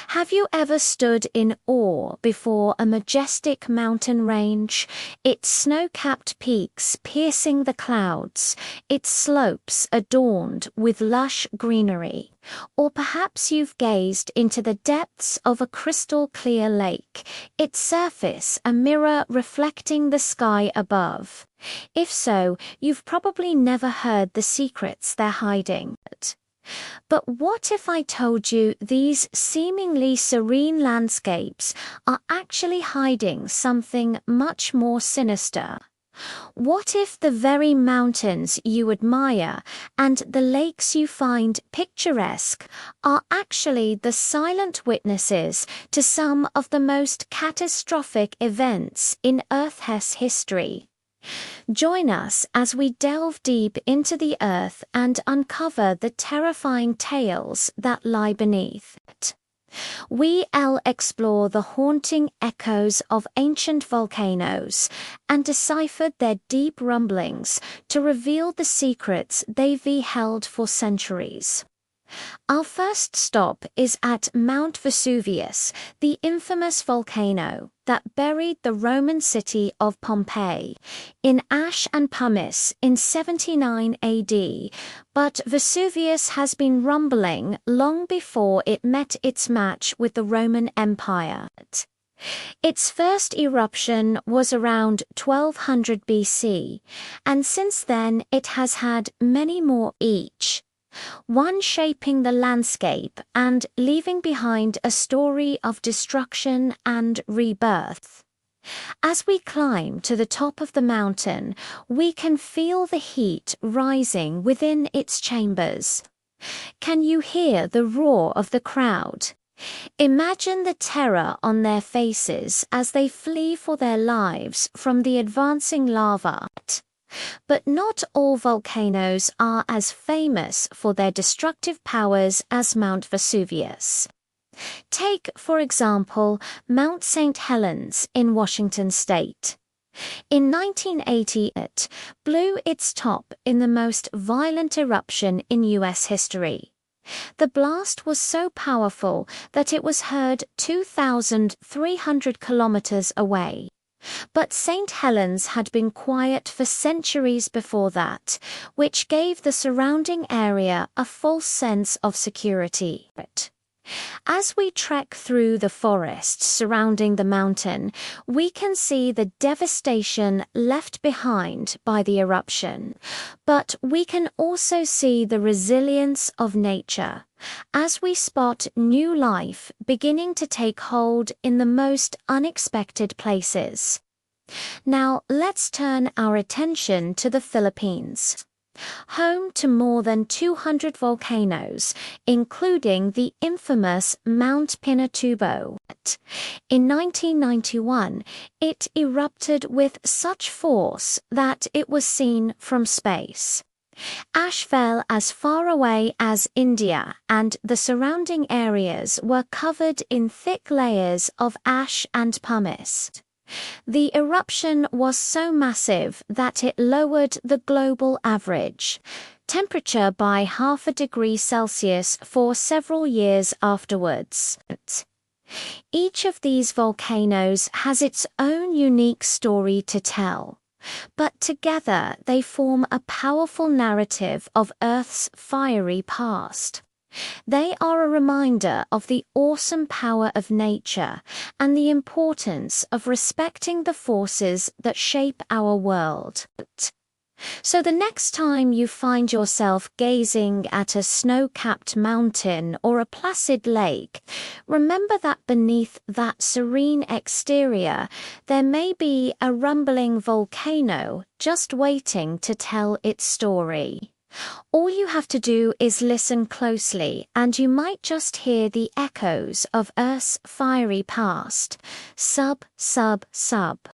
Have you ever stood in awe before a majestic mountain range, its snow-capped peaks piercing the clouds, its slopes adorned with lush greenery? Or perhaps you've gazed into the depths of a crystal-clear lake, its surface a mirror reflecting the sky above. If so, you've probably never heard the secrets they're hiding. But what if I told you these seemingly serene landscapes are actually hiding something much more sinister? What if the very mountains you admire and the lakes you find picturesque are actually the silent witnesses to some of the most catastrophic events in Earth's history? Join us as we delve deep into the earth and uncover the terrifying tales that lie beneath it. We'll explore the haunting echoes of ancient volcanoes and decipher their deep rumblings to reveal the secrets they've held for centuries. Our first stop is at Mount Vesuvius, the infamous volcano that buried the Roman city of Pompeii in ash and pumice in 79 AD, but Vesuvius has been rumbling long before it met its match with the Roman Empire. Its first eruption was around 1200 BC, and since then it has had many more each, one shaping the landscape and leaving behind a story of destruction and rebirth. As we climb to the top of the mountain, we can feel the heat rising within its chambers. Can you hear the roar of the crowd? Imagine the terror on their faces as they flee for their lives from the advancing lava. But not all volcanoes are as famous for their destructive powers as Mount Vesuvius. Take, for example, Mount St. Helens in Washington state. In 1980, it blew its top in the most violent eruption in U.S. history. The blast was so powerful that it was heard 2,300 kilometers away. But St. Helens had been quiet for centuries before that, which gave the surrounding area a false sense of security. As we trek through the forests surrounding the mountain, we can see the devastation left behind by the eruption. But we can also see the resilience of nature, as we spot new life beginning to take hold in the most unexpected places. Now let's turn our attention to the Philippines. Home to more than 200 volcanoes, including the infamous Mount Pinatubo. In 1991, it erupted with such force that it was seen from space. Ash fell as far away as India, and the surrounding areas were covered in thick layers of ash and pumice. The eruption was so massive that it lowered the global average temperature by 0.5 degrees Celsius for several years afterwards. Each of these volcanoes has its own unique story to tell, but together they form a powerful narrative of Earth's fiery past. They are a reminder of the awesome power of nature and the importance of respecting the forces that shape our world. So the next time you find yourself gazing at a snow-capped mountain or a placid lake, remember that beneath that serene exterior, there may be a rumbling volcano just waiting to tell its story. All you have to do is listen closely, and you might just hear the echoes of Earth's fiery past. Sub, sub, sub.